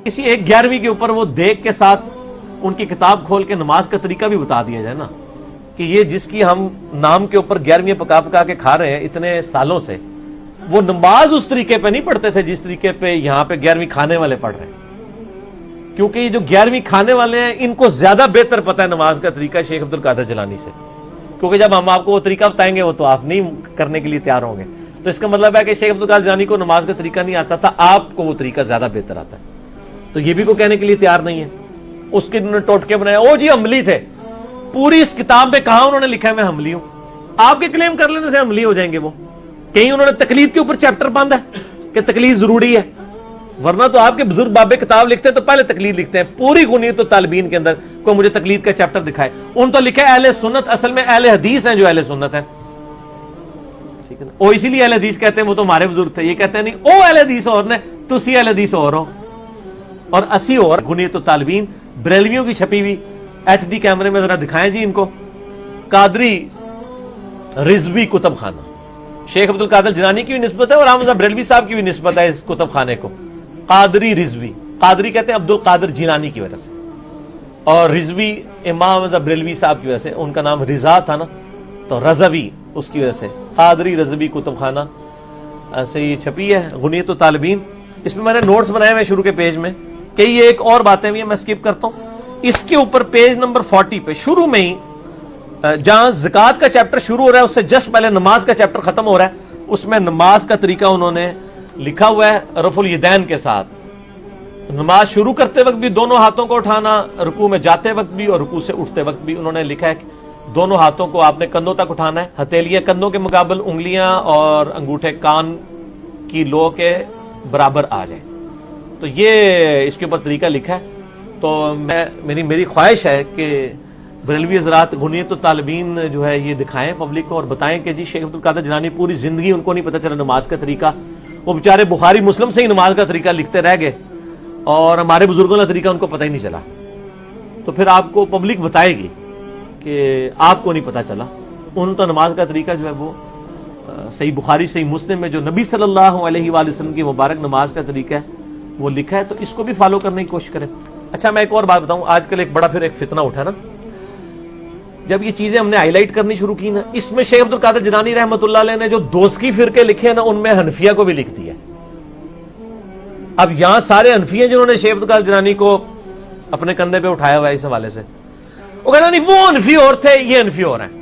کسی ایک 11ویں کے اوپر وہ دیکھ کے ساتھ ان کی کتاب کھول کے نماز کا طریقہ بھی بتا دیا جائے نا، کہ یہ جس کی ہم نام کے اوپر 11ویں پکا پکا کے کھا رہے ہیں اتنے سالوں سے، وہ نماز اس طریقے پہ نہیں پڑھتے تھے جس طریقے پہ یہاں پہ 11ویں کھانے والے پڑھ رہے ہیں. کیونکہ یہ جو 11ویں کھانے والے ہیں ان کو زیادہ بہتر پتہ ہے نماز کا طریقہ شیخ عبد القادر جیلانی سے، کیونکہ جب ہم آپ کو وہ طریقہ بتائیں گے وہ تو آپ نہیں کرنے کے لیے تیار ہوں گے. تو اس کا مطلب ہے کہ شیخ عبد القادر جیلانی کو نماز کا طریقہ نہیں آتا تھا، آپ کو وہ طریقہ زیادہ بہتر آتا ہے. تو یہ بھی کوئی کہنے کے لیے تیار نہیں ہے. اس کے انہوں نے ٹوٹکے بنایا، او جی حملی تھے. پوری اس کتاب میں کہاں انہوں نے لکھا ہے میں حملی ہوں؟ آپ کے کلیم کر لینے سے حملی ہو جائیں گے وہ. کہیں انہوں نے تقلید کے اوپر چیپٹر باندھا ہے کہ تقلید ضروری ہے، ورنہ تو آپ کے بزرگ بابے کتاب لکھتے ہیں تو پہلے تقلید لکھتے ہیں. پوری غنیت الطالبین کے اندر کوئی مجھے تقلید کا چیپٹر دکھائے. ان تو لکھا ہے اہل سنت، اصل میں اہل حدیث ہیں جو اہل سنت ہیں، ٹھیک ہے نا. وہ اسی لیے اہل حدیث کہتے ہیں وہ تو ہمارے بزرگ تھے. یہ کہتے ہیں نہیں او اہل حدیث اور نے تسی اہل حدیث اور ہو اور اسی اور. غنیت الطالبین بریلویوں کی چھپی ہوئی، ایچ ڈی کیمرے میں ذرا دکھائیں جی ان کو. قادری رضوی کتب خانہ، شیخ عبد القادر جیلانی کی بھی نسبت ہے اور احمد بریلوی صاحب کی بھی نسبت ہے اس کتب خانے کو. قادری رضوی، قادری کہتے ہیں عبد القادر جیلانی کی وجہ سے، اور رضوی امام احمد بریلوی صاحب کی وجہ سے. ان کا نام رضا تھا نا تو رضوی اس کی وجہ سے. قادری رضوی کتب خانہ سے یہ چھپی ہے غنیت الطالبین. اس میں میں نے نوٹس بنائے ہوئے شروع کے پیج میں کہ یہ ایک اور باتیں بھی ہیں، میں سکپ کرتا ہوں. اس کے اوپر پیج نمبر 40 پہ شروع میں ہی جہاں زکوٰۃ کا چیپٹر شروع ہو رہا ہے اس سے جسٹ پہلے نماز کا چیپٹر ختم ہو رہا ہے. اس میں نماز کا طریقہ انہوں نے لکھا ہوا ہے رفع الیدین کے ساتھ. نماز شروع کرتے وقت بھی دونوں ہاتھوں کو اٹھانا، رکوع میں جاتے وقت بھی اور رکوع سے اٹھتے وقت بھی. انہوں نے لکھا ہے کہ دونوں ہاتھوں کو آپ نے کندھوں تک اٹھانا ہے، ہتھیلیاں کندھوں کے مقابل، انگلیاں اور انگوٹھے کان کی لو کے برابر آ جائیں. تو یہ اس کے اوپر طریقہ لکھا ہے. تو میری خواہش ہے کہ بریلوی حضرات غنیت الطالبین جو ہے یہ دکھائیں پبلک کو اور بتائیں کہ جی شیخ عبد القادر جیلانی پوری زندگی ان کو نہیں پتہ چلا نماز کا طریقہ. وہ بیچارے بخاری مسلم سے ہی نماز کا طریقہ لکھتے رہ گئے اور ہمارے بزرگوں کا طریقہ ان کو پتہ ہی نہیں چلا. تو پھر آپ کو پبلک بتائے گی کہ آپ کو نہیں پتہ چلا. ان تو نماز کا طریقہ جو ہے وہ صحیح بخاری صحیح مسلم میں جو نبی صلی اللہ علیہ وآلہ وسلم کی مبارک نماز کا طریقہ ہے وہ لکھا ہے. تو اس کو بھی فالو کرنے کی کوشش کریں. اچھا میں ایک اور بات بتاؤں، آج کل ایک بڑا پھر ایک فتنہ اٹھا نا، جب یہ چیزیں ہم نے ہائی لائٹ کرنی شروع کی نا، اس میں شیخ عبد القادر جیلانی رحمۃ اللہ علیہ نے جو دوسکی فرقے لکھے ہیں نا ان میں حنفیہ کو بھی لکھ دیا. اب یہاں سارے حنفی ہیں جنہوں نے شیخ عبد القادر جیلانی کو اپنے کندھے پہ اٹھایا ہوا ہے اس حوالے سے. وہ کہتا نہیں وہ حنفی اور تھے یہ حنفی اور ہیں.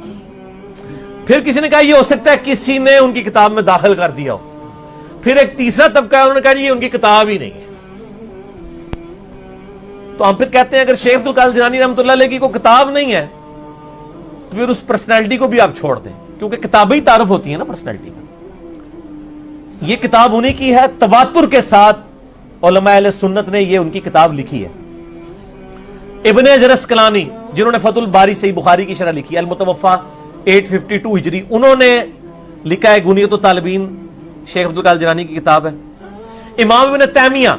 پھر کسی نے کہا یہ ہو سکتا ہے کسی نے ان کی کتاب میں داخل کر دیا ہو. پھر ایک تیسرا طبقہ ہے انہوں نے کہا یہ ان کی کتاب ہی نہیں ہے. تو ہم پھر کہتے ہیں اگر شیخ عبد القادر جیلانی رحمۃ اللہ علیہ کی کوئی کتاب نہیں ہے تو پھر اس پرسنالٹی کو بھی آپ چھوڑ دیں، کیونکہ کتابیں ہی تعارف ہوتی ہیں نا پرسنالٹی کا. یہ کتاب انہی کی ہے، تواتر کے ساتھ علماء اہل سنت نے یہ ان کی کتاب لکھی ہے. ابن حجر اسقلانی جنہوں نے فتح الباری صحیح بخاری کی شرح لکھی ہے، المتوفا 852 ہجری، انہوں نے لکھا ہے غنیت الطالبین، شیخ عبد القادر جیلانی کی کتاب ہے. امام ابن تیمیہ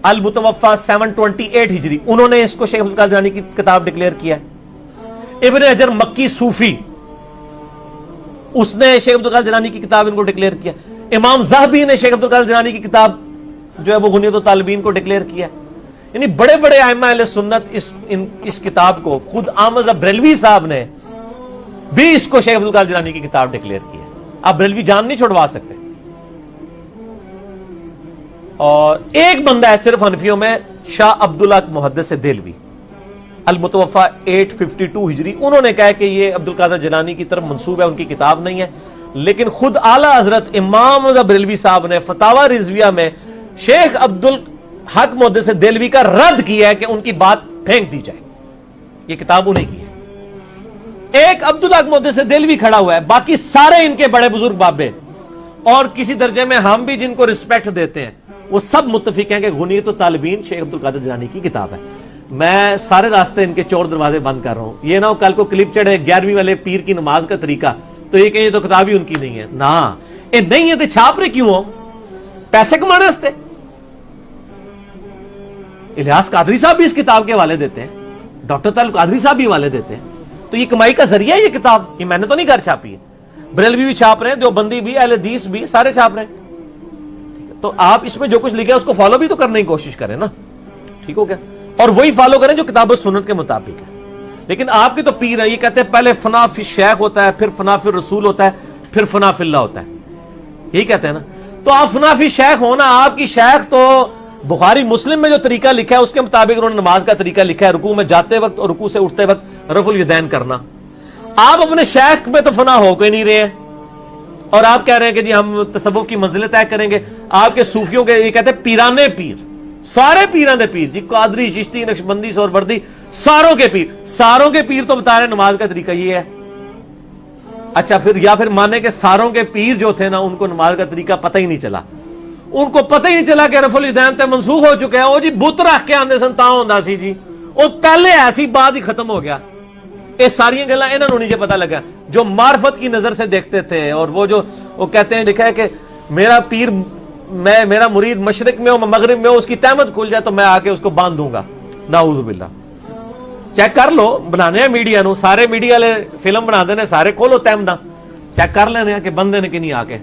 المتوفا 728 ہجری، انہوں نے اس کو شیخ عبد القادر جیلانی کی کتاب ڈکلیئر کیا ہے. ابن حجر مکی صوفی اس نے شیخ عبد القادر جیلانی کی کتاب ان کو ڈکلیئر کیا. امام زاہبی نے شیخ عبد القادر جیلانی کی کتاب جو ہے وہ غنیت الطالبین کو ڈکلیئر کیا. یعنی بڑے بڑے ائمہ اہل سنت اس کتاب کو، خود احمد بریلوی صاحب نے بھی اس کو شیخ عبد القادر جیلانی کی کتاب ڈکلیئر کی ہے. آپ بریلوی جان نہیں چھوڑوا سکتے. اور ایک بندہ ہے صرف حنفیوں میں، شاہ عبداللہ محدث دہلوی المتوفا 852 ہجری، انہوں نے کہا کہ یہ عبد القادر جیلانی کی طرف منسوب ہے، ان کی کتاب نہیں ہے. لیکن خود اعلیٰ حضرت امام بریلوی صاحب نے فتاوی رضویہ میں شیخ عبد الحق محدث دہلوی کا رد کیا ہے کہ ان کی بات پھینک دی جائے. یہ کتاب انہیں کی ہے. ایک عبدالحق محدث دہلوی کھڑا ہوا ہے، باقی سارے ان کے بڑے بزرگ بابے اور کسی درجے میں ہم بھی جن کو رسپیکٹ دیتے ہیں وہ سب متفق ہیں کہ غنیت الطالبین شیخ عبد القادر جیلانی کی کتاب ہے. میں سارے راستے ان کے چور دروازے بند کر رہا ہوں. یہ نہ ہو کل کو کلپ چڑھے 11ویں والے پیر کی نماز کا طریقہ تو یہ کہیں تو کتاب ہی ان کی نہیں ہے. نا یہ نہیں ہے تو چھاپ رہے کیوں ہو؟ پیسے کمانے واسطے. الیاس قادری صاحب بھی اس کتاب کے حوالے دیتے ہیں، ڈاکٹر طالب قادری صاحب بھی حوالے دیتے ہیں. تو یہ کمائی کا ذریعہ ہے یہ کتاب. یہ میں نے تو نہیں گھر چھاپی ہے، بریلوی بھی چھاپ رہے ہیں، دیوبندی بھی، اہل حدیث بھی، سارے چھاپ رہے ہیں. تو آپ اس میں جو کچھ لکھا ہے اس کو فالو بھی تو کرنے کی کوشش کریں نا, ٹھیک ہو گیا, اور وہی فالو کریں جو کتاب و سنت کے مطابق ہے. لیکن آپ کی تو پیر ہے, یہ کہتے ہیں پہلے فنا فی شیخ ہوتا ہے, پھر فنا فی رسول ہوتا ہے, پھر فنا فی اللہ ہوتا ہے, یہی کہتے ہیں نا. تو آپ فنا فی شیخ ہونا, آپ کی شیخ تو بخاری مسلم میں جو طریقہ لکھا ہے اس کے مطابق انہوں نے نماز کا طریقہ لکھا ہے, رکوع میں جاتے وقت اور رکوع سے اٹھتے وقت رفع الیدین کرنا. آپ اپنے شیخ میں تو فنا ہو کے نہیں رہے ہیں, اور آپ کہہ رہے ہیں کہ جی ہم تصوف کی منزلیں طے کریں گے. آپ کے صوفیوں کے یہ کہتے ہیں پیرانے پیر, سارے پیران دے پیر, جی قادری, چشتی, نقشبندی, سہروردی, ساروں کے پیر. ساروں کے پیر تو بتا رہے ہیں نماز کا طریقہ یہ ہے. اچھا پھر یا پھر مانے کہ ساروں کے پیر جو تھے نا ان کو نماز کا طریقہ پتہ ہی نہیں چلا, ان کو پتہ ہی نہیں چلا کہ رفع الیدین تے منسوخ ہو چکے ہیں. او جی بت رکھ کے آندے سن تاں ہوندا سی جی, او پہلے ایسی بات ہی ختم ہو گیا. یہ ساری گلاں انہاں نوں نہیں پتہ لگا جو معرفت کی نظر سے دیکھتے تھے. اور وہ کہتے ہیں, لکھا ہے کہ میرا پیر, میرا مرید مشرق میں ہو مغرب میں ہو, اس کی تہمت کھل جائے تو میں آ کے اس کو باندھ دوں گا. نعوذ باللہ. چیک کر لو, بنانے ہیں میڈیا نو, سارے میڈیا والے فلم بنا دینے, سارے کھولو تہمتاں, چیک کر لینے کہ بندے نے کہ نہیں آ کے.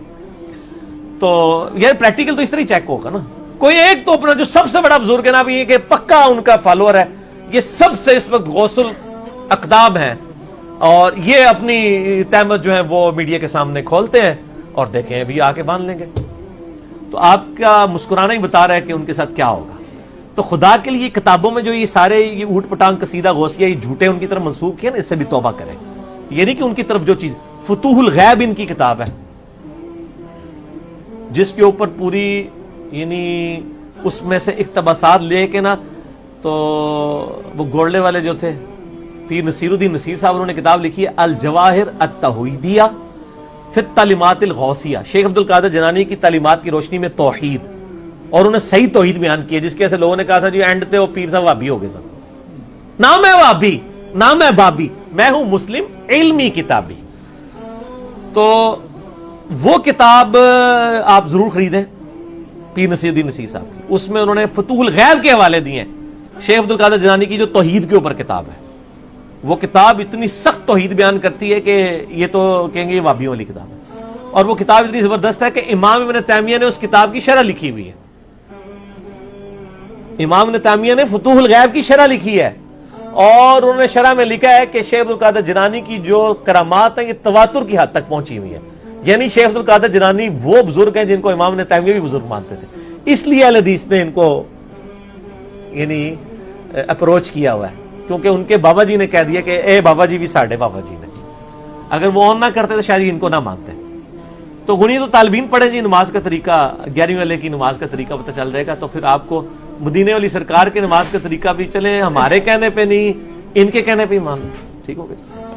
تو یہ پریکٹیکل تو اس طرح ہی چیک ہوگا نا. کوئی ایک تو اپنا جو سب سے بڑا بزرگ ہے نا ابھی یہ کہ پکا ان کا فالوور ہے, یہ سب سے اس وقت غوث الاقدام ہیں, اور یہ اپنی تہمت جو ہے وہ میڈیا کے سامنے کھولتے ہیں اور دیکھیں ابھی آ کے باندھ لیں گے. تو آپ کا مسکرانا ہی بتا رہا ہے کہ ان کے ساتھ کیا ہوگا. تو خدا کے لیے کتابوں میں جو یہ سارے یہ اوٹ پٹانگ قصیدہ غوثیہ یہ جھوٹے ان کی طرف منسوخ کیے نا, اس سے بھی توبہ کریں. یہ نہیں کہ ان کی طرف جو چیز, فتوح الغیب ان کی کتاب ہے جس کے اوپر پوری یعنی اس میں سے اقتباسات لے کے نا, تو وہ گولڈے والے جو تھے پیر نصیر الدین نصیر صاحب, انہوں نے کتاب لکھی ہے الجواہر التوحیدیہ فی التعلیمات الغوثیہ, شیخ عبد القادر جنانی کی تعلیمات کی روشنی میں توحید, اور انہوں نے صحیح توحید بیان کی ہے, جس کی وجہ سے لوگوں نے کہا تھا جی اینڈ تے وہ پیر صاحب وہابی ہو گئے سب. نہ میں وہابی, نہ میں بابی, میں ہوں مسلم علمی کتابی. تو وہ کتاب آپ ضرور خریدیں پیر نصیر الدین نصیر صاحب کی, اس میں انہوں نے فتوح الغیب کے حوالے دیے ہیں. شیخ عبد القادر جنانی کی جو توحید کے اوپر کتاب ہے, وہ کتاب اتنی سخت توحید بیان کرتی ہے کہ یہ تو کہیں گے یہ وہابیوں والی کتاب ہے. اور وہ کتاب اتنی زبردست ہے کہ امام ابن تیمیہ نے اس کتاب کی شرح لکھی ہوئی ہے. امام ابن تیمیہ نے فتوح الغیب کی شرح لکھی ہے, اور انہوں نے شرح میں لکھا ہے کہ شیخ عبد القادر جنانی کی جو کرامات ہیں یہ تواتر کی حد تک پہنچی ہوئی ہے. یعنی شیخ عبد القادر جنانی وہ بزرگ ہیں جن کو امام ابن تیمیہ بھی بزرگ مانتے تھے, اس لیے اہل حدیث نے ان کو یعنی اپروچ کیا ہوا ہے, کیونکہ ان کے بابا جی نے کہہ دیا کہ اے بابا جی بھی ساڈے بابا جی نے, اگر وہ آن نہ کرتے تو شاید ان کو نہ مانتے. تو غنی تو طالبین پڑھیں جی, نماز کا طریقہ 11ویں والے کی نماز کا طریقہ پتہ چل جائے گا. تو پھر آپ کو مدینے والی سرکار کی نماز کا طریقہ بھی چلے, ہمارے کہنے پہ نہیں ان کے کہنے پہ ہی مان لیں, ٹھیک ہو گیا.